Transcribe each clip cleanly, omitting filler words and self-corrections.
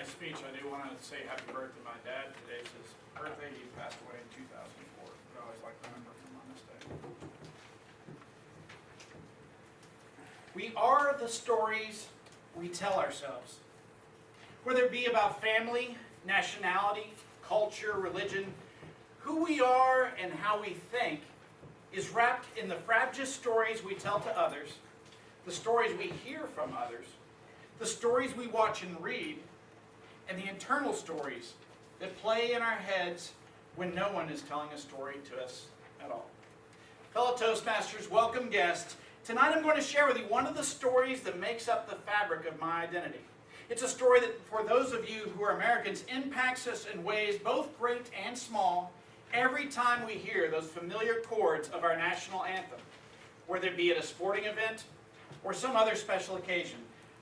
speech, I do want to say happy birthday to my dad. Today's his birthday. He passed away in 2004. I always like to remember him on this day. We are the stories we tell ourselves. Whether it be about family, nationality, culture, religion, who we are and how we think is wrapped in the fragile stories we tell to others, the stories we hear from others, the stories we watch and read, and the internal stories that play in our heads when no one is telling a story to us at all. Fellow Toastmasters, welcome guests. Tonight I'm going to share with you one of the stories that makes up the fabric of my identity. It's a story that, for those of you who are Americans, impacts us in ways both great and small every time we hear those familiar chords of our national anthem, whether it be at a sporting event or some other special occasion.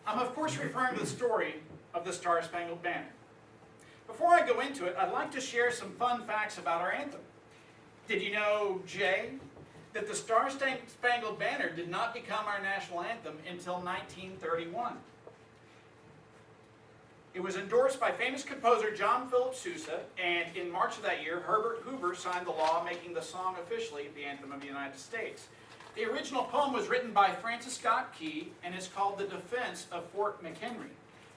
I'm of course referring to the story of the Star-Spangled Banner. Before I go into it, I'd like to share some fun facts about our anthem. Did you know, Jay, that the Star-Spangled Banner did not become our national anthem until 1931? It was endorsed by famous composer John Philip Sousa, and in March of that year, Herbert Hoover signed the law making the song officially the anthem of the United States. The original poem was written by Francis Scott Key and is called The Defense of Fort McHenry.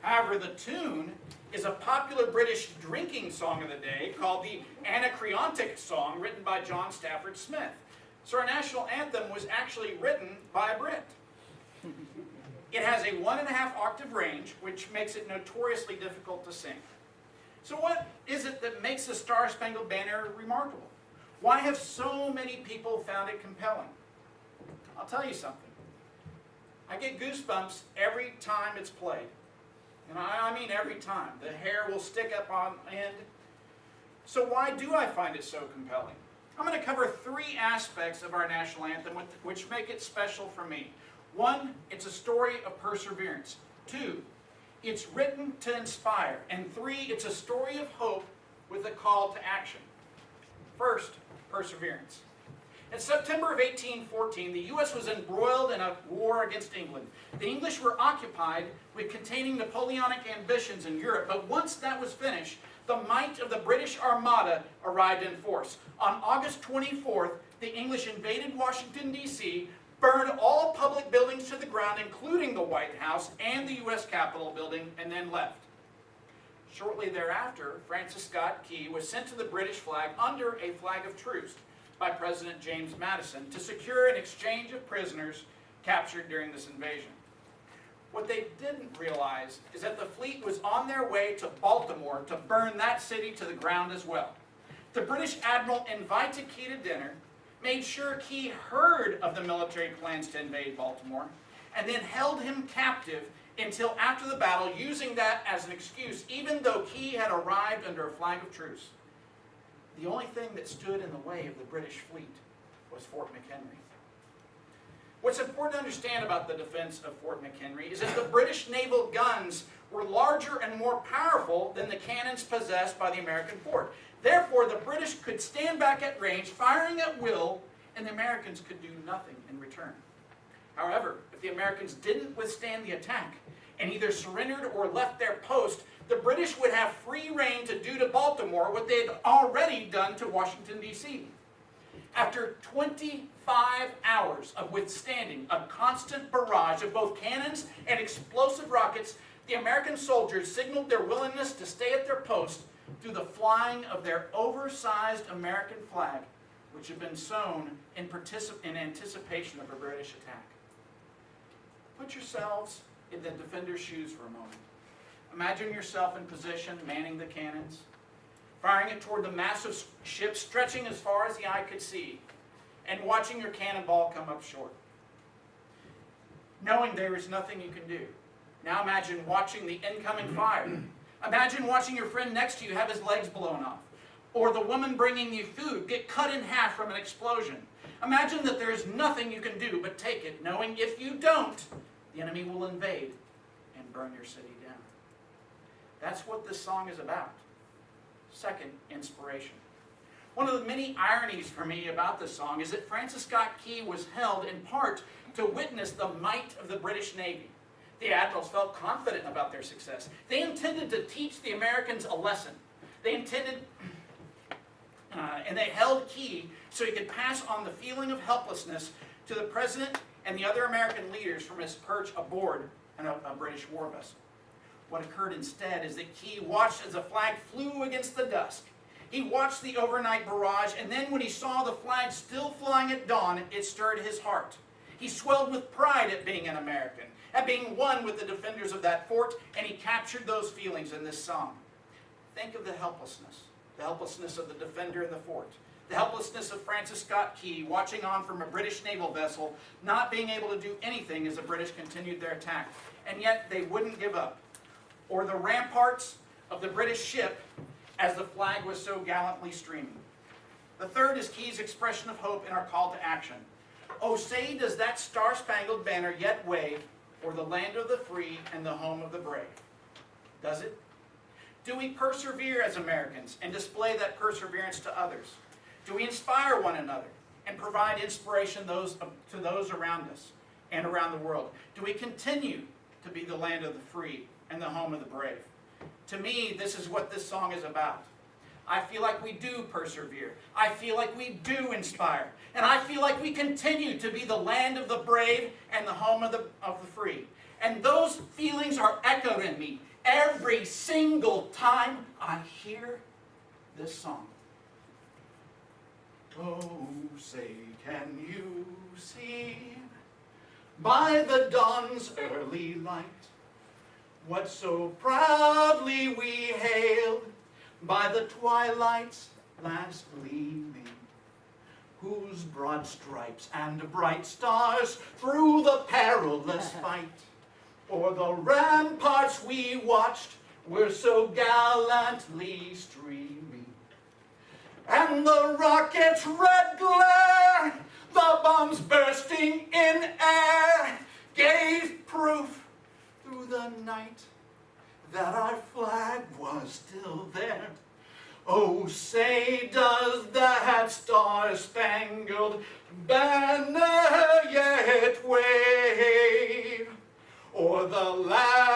However, the tune is a popular British drinking song of the day called the Anacreontic Song, written by John Stafford Smith. So our national anthem was actually written by a Brit. It has a 1.5 octave range, which makes it notoriously difficult to sing. So what is it that makes the Star-Spangled Banner remarkable? Why have so many people found it compelling? I'll tell you something. I get goosebumps every time it's played. And I mean every time. The hair will stick up on end. So why do I find it so compelling? I'm going to cover 3 aspects of our national anthem which make it special for me. 1, it's a story of perseverance. 2, it's written to inspire. And 3, it's a story of hope with a call to action. First, perseverance. In September of 1814, the U.S. was embroiled in a war against England. The English were occupied with containing Napoleonic ambitions in Europe, but once that was finished, the might of the British Armada arrived in force. On August 24th, the English invaded Washington, D.C., burned all public buildings to the ground, including the White House and the U.S. Capitol building, and then left. Shortly thereafter, Francis Scott Key was sent to the British flag under a flag of truce by President James Madison to secure an exchange of prisoners captured during this invasion. What they didn't realize is that the fleet was on their way to Baltimore to burn that city to the ground as well. The British admiral invited Key to dinner, made sure Key heard of the military plans to invade Baltimore, and then held him captive until after the battle, using that as an excuse, even though Key had arrived under a flag of truce. The only thing that stood in the way of the British fleet was Fort McHenry. What's important to understand about the defense of Fort McHenry is that the British naval guns were larger and more powerful than the cannons possessed by the American fort. Therefore, the British could stand back at range, firing at will, and the Americans could do nothing in return. However, if the Americans didn't withstand the attack and either surrendered or left their post, the British would have free rein to do to Baltimore what they had already done to Washington, D.C. After 25 hours of withstanding a constant barrage of both cannons and explosive rockets, the American soldiers signaled their willingness to stay at their post through the flying of their oversized American flag, which had been sewn in anticipation of a British attack. Put yourselves in the defender's shoes for a moment. Imagine yourself in position, manning the cannons, firing it toward the massive ship stretching as far as the eye could see, and watching your cannonball come up short. Knowing there is nothing you can do. Now imagine watching the incoming fire. Imagine watching your friend next to you have his legs blown off, or the woman bringing you food get cut in half from an explosion. Imagine that there is nothing you can do but take it, knowing if you don't, the enemy will invade and burn your city down. That's what this song is about. Second, inspiration. One of the many ironies for me about this song is that Francis Scott Key was held in part to witness the might of the British Navy. The admirals felt confident about their success. They intended to teach the Americans a lesson. They intended, and they held Key so he could pass on the feeling of helplessness to the president and the other American leaders from his perch aboard a British war vessel. What occurred instead is that Key watched as the flag flew against the dusk. He watched the overnight barrage, and then when he saw the flag still flying at dawn, it stirred his heart. He swelled with pride at being an American, at being one with the defenders of that fort, and he captured those feelings in this song. Think of the helplessness of the defender in the fort, the helplessness of Francis Scott Key watching on from a British naval vessel, not being able to do anything as the British continued their attack, and yet they wouldn't give up. Or the ramparts of the British ship as the flag was so gallantly streaming. The third is Key's expression of hope in our call to action. Oh, say does that star-spangled banner yet wave o'er the land of the free and the home of the brave? Does it? Do we persevere as Americans and display that perseverance to others? Do we inspire one another and provide inspiration to those around us and around the world? Do we continue to be the land of the free and the home of the brave? To me, this is what this song is about. I feel like we do persevere. I feel like we do inspire. And I feel like we continue to be the land of the brave and the home of the free. And those feelings are echoed in me every single time I hear this song. Oh, say, can you see by the dawn's early light what so proudly we hailed by the twilight's last gleaming, whose broad stripes and bright stars through the perilous fight o'er the ramparts we watched were so gallantly streaming, and the rocket's red glare, the bombs bursting in air, gave proof through the night that our flag was still there. Oh, say does that star-spangled banner yet wave o'er the land